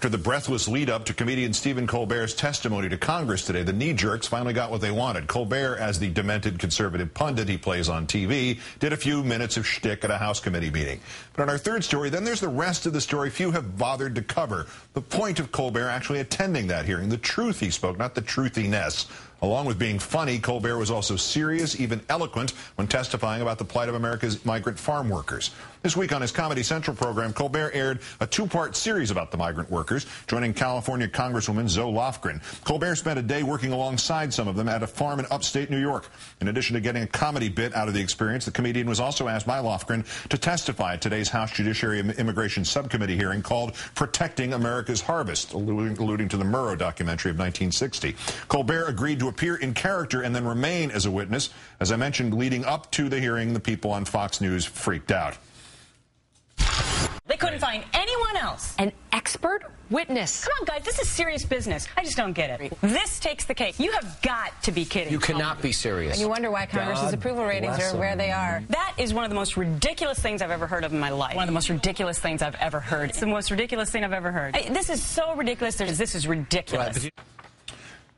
After the breathless lead-up to comedian Stephen Colbert's testimony to Congress today, the knee-jerks finally got what they wanted. Colbert, as the demented conservative pundit he plays on TV, did a few minutes of shtick at a House committee meeting. But on our third story, then there's the rest of the story few have bothered to cover. The point of Colbert actually attending that hearing, the truth he spoke, not the truthiness. Along with being funny, Colbert was also serious, even eloquent, when testifying about the plight of America's migrant farm workers. This week on his Comedy Central program, Colbert aired a two-part series about the migrant workers, joining California Congresswoman Zoe Lofgren. Colbert spent a day working alongside some of them at a farm in upstate New York. In addition to getting a comedy bit out of the experience, the comedian was also asked by Lofgren to testify at today's House Judiciary and Immigration Subcommittee hearing called Protecting America's Harvest, alluding to the Murrow documentary of 1960. Colbert agreed to appear in character and then remain as a witness. As I mentioned, leading up to the hearing, the people on Fox News freaked out. They couldn't find anyone else. An expert witness. Come on, guys, this is serious business. I just don't get it. This takes the cake. You have got to be kidding. You cannot be serious. And you wonder why Congress's approval ratings are where they are. That is one of the most ridiculous things I've ever heard of in my life. One of the most ridiculous things I've ever heard. It's the most ridiculous thing I've ever heard. This is so ridiculous. This is ridiculous. Right,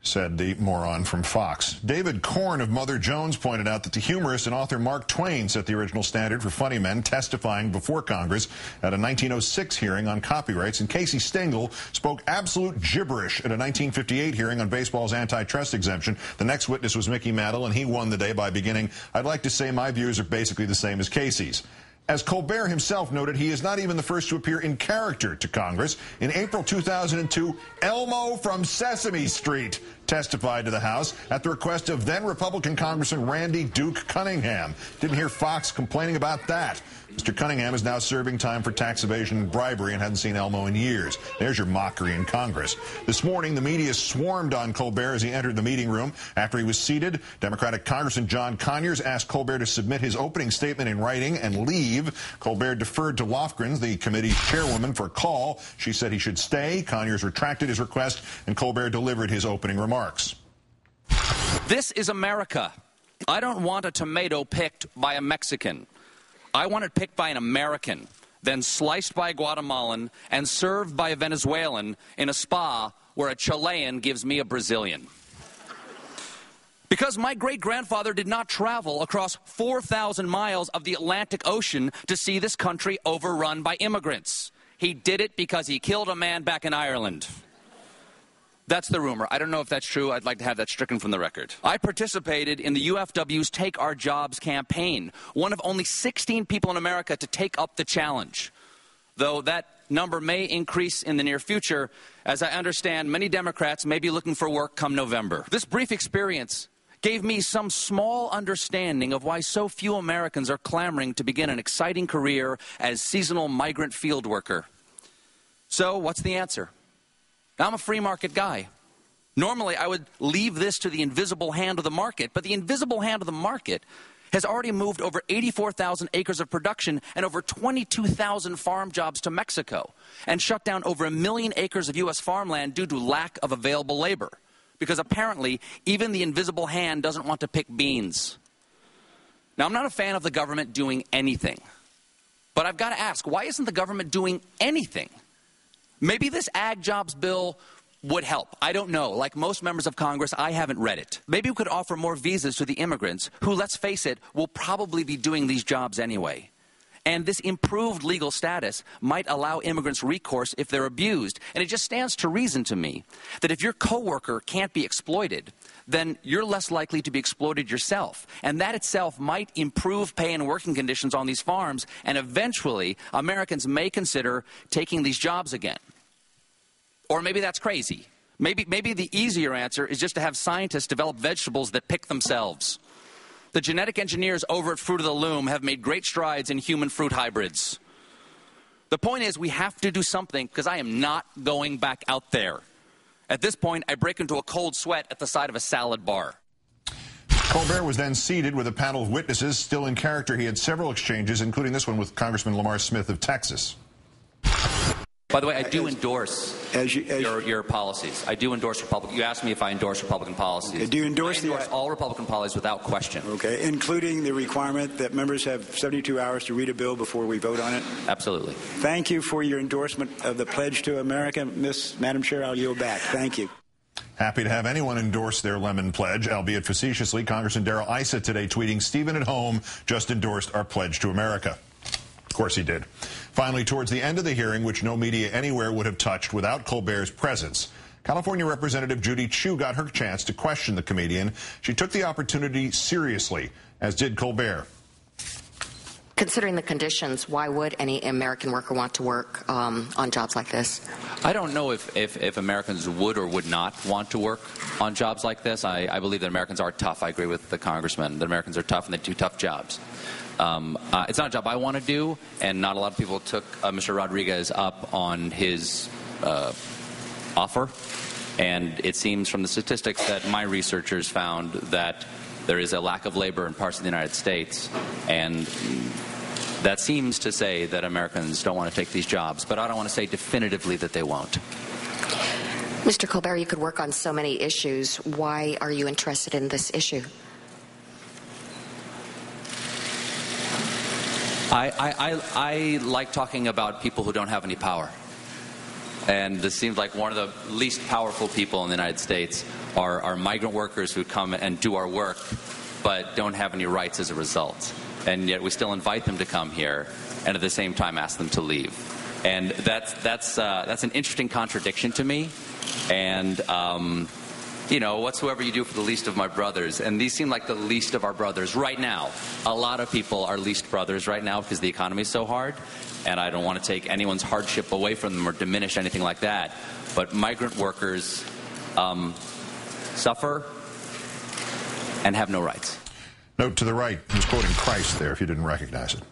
said the moron from Fox. David Korn of Mother Jones pointed out that the humorist and author Mark Twain set the original standard for funny men testifying before Congress at a 1906 hearing on copyrights, and Casey Stengel spoke absolute gibberish at a 1958 hearing on baseball's antitrust exemption. The next witness was Mickey Mantle, and he won the day by beginning, "I'd like to say my views are basically the same as Casey's." As Colbert himself noted, he is not even the first to appear in character to Congress. In April 2002, Elmo from Sesame Street testified to the House at the request of then-Republican Congressman Randy Duke Cunningham. Didn't hear Fox complaining about that. Mr. Cunningham is now serving time for tax evasion and bribery and hadn't seen Elmo in years. There's your mockery in Congress. This morning, the media swarmed on Colbert as he entered the meeting room. After he was seated, Democratic Congressman John Conyers asked Colbert to submit his opening statement in writing and leave. Colbert deferred to Lofgren, the committee's chairwoman, for a call. She said he should stay. Conyers retracted his request, and Colbert delivered his opening remarks. This is America. I don't want a tomato picked by a Mexican. I want it picked by an American, then sliced by a Guatemalan, and served by a Venezuelan in a spa where a Chilean gives me a Brazilian. Because my great-grandfather did not travel across 4,000 miles of the Atlantic Ocean to see this country overrun by immigrants. He did it because he killed a man back in Ireland. That's the rumor. I don't know if that's true. I'd like to have that stricken from the record. I participated in the UFW's Take Our Jobs campaign, one of only 16 people in America to take up the challenge. Though that number may increase in the near future, as I understand, many Democrats may be looking for work come November. This brief experience gave me some small understanding of why so few Americans are clamoring to begin an exciting career as seasonal migrant field worker. So, what's the answer? I'm a free market guy. Normally, I would leave this to the invisible hand of the market, but the invisible hand of the market has already moved over 84,000 acres of production and over 22,000 farm jobs to Mexico, and shut down over 1 million acres of U.S. farmland due to lack of available labor, because apparently even the invisible hand doesn't want to pick beans. Now, I'm not a fan of the government doing anything, but I've got to ask, why isn't the government doing anything? Maybe this ag jobs bill would help. I don't know. Like most members of Congress, I haven't read it. Maybe we could offer more visas to the immigrants who, let's face it, will probably be doing these jobs anyway. And this improved legal status might allow immigrants recourse if they're abused. And it just stands to reason to me that if your coworker can't be exploited, then you're less likely to be exploited yourself. And that itself might improve pay and working conditions on these farms, and eventually Americans may consider taking these jobs again. Or maybe that's crazy. Maybe the easier answer is just to have scientists develop vegetables that pick themselves. The genetic engineers over at Fruit of the Loom have made great strides in human fruit hybrids. The point is, we have to do something, because I am not going back out there. At this point, I break into a cold sweat at the side of a salad bar. Colbert was then seated with a panel of witnesses. Still in character, he had several exchanges, including this one with Congressman Lamar Smith of Texas. By the way, I do endorse your policies. I do endorse Republican. You asked me if I endorse Republican policies. Do you endorse all Republican policies without question? Okay, including the requirement that members have 72 hours to read a bill before we vote on it? Absolutely. Thank you for your endorsement of the Pledge to America. Madam Chair, I'll yield back. Thank you. Happy to have anyone endorse their lemon pledge, albeit facetiously. Congressman Darrell Issa today tweeting, "Stephen at home just endorsed our Pledge to America." Of course he did. Finally, towards the end of the hearing, which no media anywhere would have touched without Colbert's presence, California Representative Judy Chu got her chance to question the comedian. She took the opportunity seriously, as did Colbert. Considering the conditions, why would any American worker want to work on jobs like this? I don't know if Americans would or would not want to work on jobs like this. I believe that Americans are tough. I agree with the congressman that Americans are tough and they do tough jobs. It's not a job I want to do, and not a lot of people took Mr. Rodriguez up on his offer. And it seems from the statistics that my researchers found that there is a lack of labor in parts of the United States, and that seems to say that Americans don't want to take these jobs, but I don't want to say definitively that they won't. Mr. Colbert, you could work on so many issues. Why are you interested in this issue? I like talking about people who don't have any power. And this seems like one of the least powerful people in the United States are migrant workers who come and do our work but don't have any rights as a result. And yet we still invite them to come here and at the same time ask them to leave. And that's an interesting contradiction to me. And you know, whatsoever you do for the least of my brothers, and these seem like the least of our brothers right now. A lot of people are least brothers right now because the economy is so hard, and I don't want to take anyone's hardship away from them or diminish anything like that. But migrant workers suffer and have no rights. Note to the right, he's quoting Christ there if you didn't recognize it.